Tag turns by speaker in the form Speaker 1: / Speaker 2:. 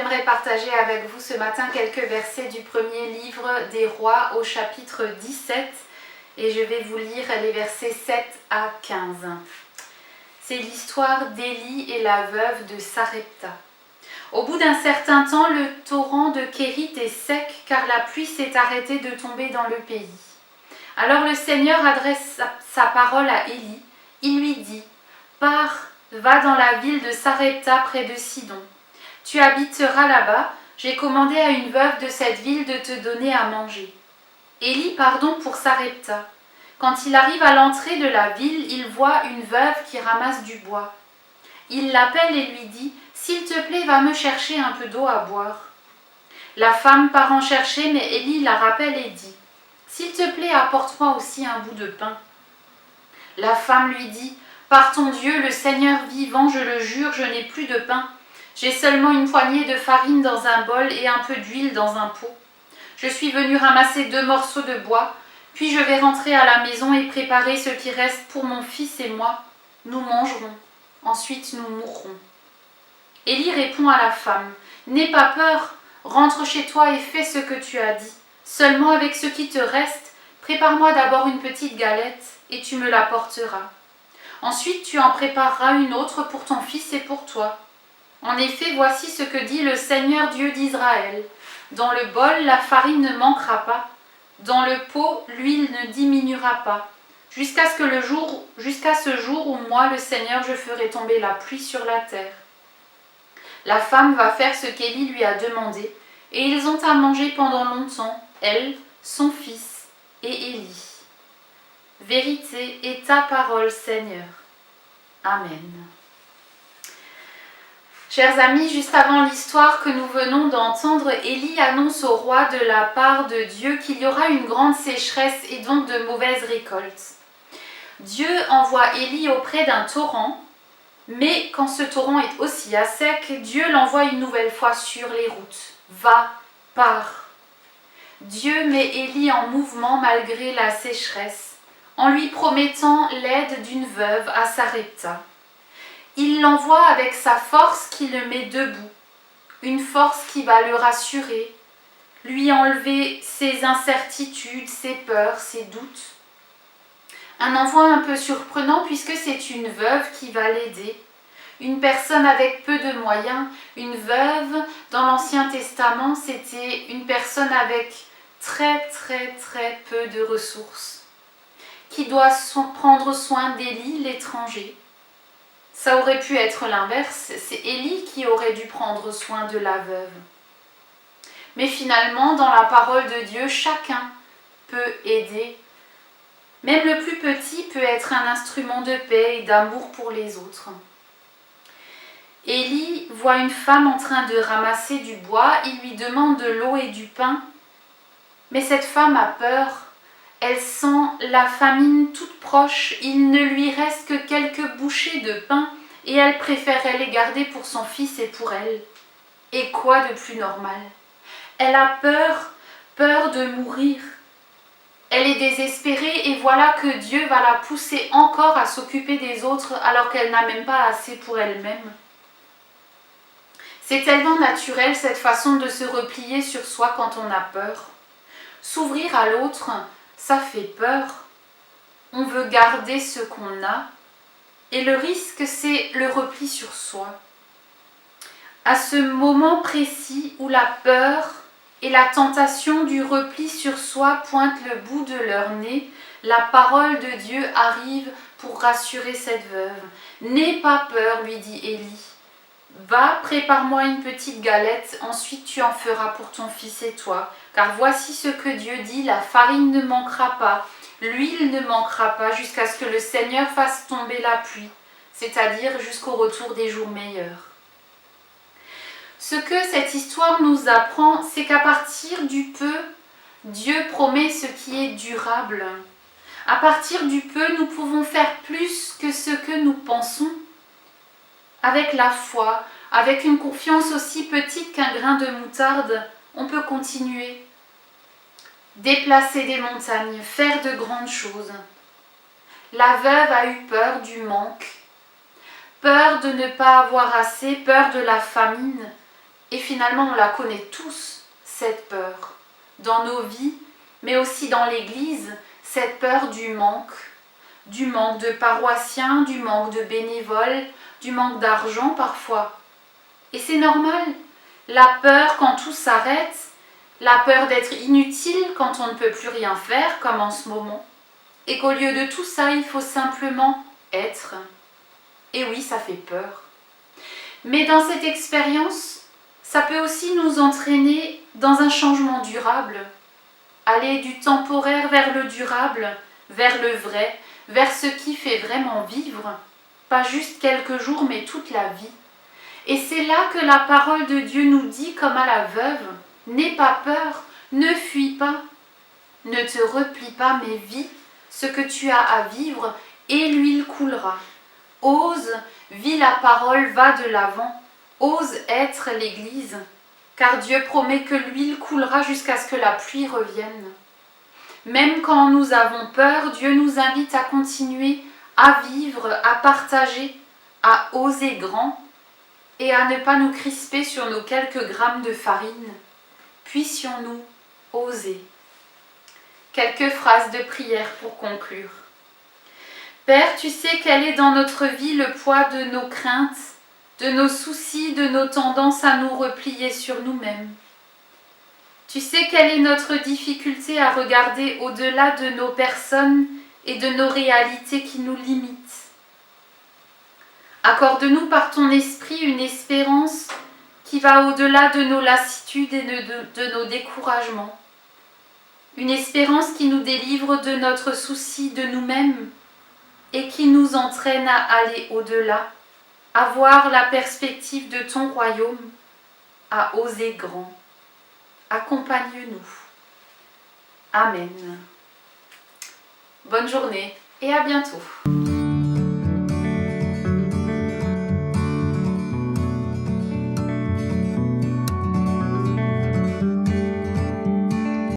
Speaker 1: j'aimerais partager avec vous ce matin quelques versets du premier livre des Rois au chapitre 17 et je vais vous lire les versets 7 à 15. C'est l'histoire d'Élie et la veuve de Sarepta. Au bout d'un certain temps, le torrent de Kérit est sec car la pluie s'est arrêtée de tomber dans le pays. Alors le Seigneur adresse sa parole à Élie. Il lui dit « Pars, va dans la ville de Sarepta près de Sidon. Tu habiteras là-bas, j'ai commandé à une veuve de cette ville de te donner à manger. » Élie part donc pour Sarepta. Quand il arrive à l'entrée de la ville, il voit une veuve qui ramasse du bois. Il l'appelle et lui dit « S'il te plaît, va me chercher un peu d'eau à boire. » La femme part en chercher, mais Élie la rappelle et dit « S'il te plaît, apporte-moi aussi un bout de pain. » La femme lui dit « Par ton Dieu, le Seigneur vivant, je le jure, je n'ai plus de pain. J'ai seulement une poignée de farine dans un bol et un peu d'huile dans un pot. Je suis venue ramasser 2 morceaux de bois, puis je vais rentrer à la maison et préparer ce qui reste pour mon fils et moi. Nous mangerons, ensuite nous mourrons. » Élie répond à la femme « N'aie pas peur, rentre chez toi et fais ce que tu as dit. Seulement avec ce qui te reste, prépare-moi d'abord une petite galette et tu me l'apporteras. Ensuite tu en prépareras une autre pour ton fils et pour toi. En effet, voici ce que dit le Seigneur Dieu d'Israël. Dans le bol, la farine ne manquera pas. Dans le pot, l'huile ne diminuera pas. Jusqu'à ce jour où moi, le Seigneur, je ferai tomber la pluie sur la terre. » La femme va faire ce qu'Élie lui a demandé, et ils ont à manger pendant longtemps, elle, son fils et Élie. Vérité est ta parole, Seigneur. Amen. Chers amis, juste avant l'histoire que nous venons d'entendre, Élie annonce au roi de la part de Dieu qu'il y aura une grande sécheresse et donc de mauvaises récoltes. Dieu envoie Élie auprès d'un torrent, mais quand ce torrent est aussi à sec, Dieu l'envoie une nouvelle fois sur les routes. Va, pars. Dieu met Élie en mouvement malgré la sécheresse, en lui promettant l'aide d'une veuve à Sarepta. Il l'envoie avec sa force qui le met debout, une force qui va le rassurer, lui enlever ses incertitudes, ses peurs, ses doutes. Un envoi un peu surprenant puisque c'est une veuve qui va l'aider, une personne avec peu de moyens. Une veuve, dans l'Ancien Testament, c'était une personne avec très peu de ressources, qui doit prendre soin d'Élie, l'étranger. Ça aurait pu être l'inverse, c'est Élie qui aurait dû prendre soin de la veuve. Mais finalement, dans la parole de Dieu, chacun peut aider. Même le plus petit peut être un instrument de paix et d'amour pour les autres. Élie voit une femme en train de ramasser du bois, il lui demande de l'eau et du pain. Mais cette femme a peur. Elle sent la famine toute proche, il ne lui reste que quelques bouchées de pain et elle préférait les garder pour son fils et pour elle. Et quoi de plus normal? Elle a peur de mourir. Elle est désespérée et voilà que Dieu va la pousser encore à s'occuper des autres alors qu'elle n'a même pas assez pour elle-même. C'est tellement naturel cette façon de se replier sur soi quand on a peur. S'ouvrir à l'autre, ça fait peur. On veut garder ce qu'on a et le risque, c'est le repli sur soi. À ce moment précis où la peur et la tentation du repli sur soi pointent le bout de leur nez, la parole de Dieu arrive pour rassurer cette veuve. « N'aie pas peur, lui dit Élie. Va, prépare-moi une petite galette, ensuite tu en feras pour ton fils et toi. Car voici ce que Dieu dit, la farine ne manquera pas, l'huile ne manquera pas jusqu'à ce que le Seigneur fasse tomber la pluie, c'est-à-dire jusqu'au retour des jours meilleurs. » Ce que cette histoire nous apprend, c'est qu'à partir du peu, Dieu promet ce qui est durable. À partir du peu, nous pouvons faire plus que ce que nous pensons. Avec la foi, avec une confiance aussi petite qu'un grain de moutarde, on peut continuer. Déplacer des montagnes, faire de grandes choses. La veuve a eu peur du manque, peur de ne pas avoir assez, peur de la famine. Et finalement, on la connaît tous, cette peur, dans nos vies, mais aussi dans l'Église, cette peur du manque de paroissiens, du manque de bénévoles, du manque d'argent parfois. Et c'est normal, la peur quand tout s'arrête, la peur d'être inutile quand on ne peut plus rien faire, comme en ce moment, et qu'au lieu de tout ça, il faut simplement être. Et oui, ça fait peur. Mais dans cette expérience, ça peut aussi nous entraîner dans un changement durable, aller du temporaire vers le durable, vers le vrai, vers ce qui fait vraiment vivre, pas juste quelques jours, mais toute la vie. Et c'est là que la parole de Dieu nous dit, comme à la veuve, « N'aie pas peur, ne fuis pas, ne te replie pas, mais vis ce que tu as à vivre, et l'huile coulera. Ose, vis la parole, va de l'avant, ose être l'Église, car Dieu promet que l'huile coulera jusqu'à ce que la pluie revienne. Même quand nous avons peur, Dieu nous invite à continuer à vivre, à partager, à oser grand et à ne pas nous crisper sur nos quelques grammes de farine. Puissions-nous oser. Quelques phrases de prière pour conclure. Père, tu sais quel est dans notre vie le poids de nos craintes, de nos soucis, de nos tendances à nous replier sur nous-mêmes. Tu sais quelle est notre difficulté à regarder au-delà de nos personnes et de nos réalités qui nous limitent. Accorde-nous par ton esprit une espérance qui va au-delà de nos lassitudes et de nos découragements. Une espérance qui nous délivre de notre souci de nous-mêmes et qui nous entraîne à aller au-delà, à voir la perspective de ton royaume, à oser grand. Accompagne-nous. Amen. Bonne journée et à bientôt.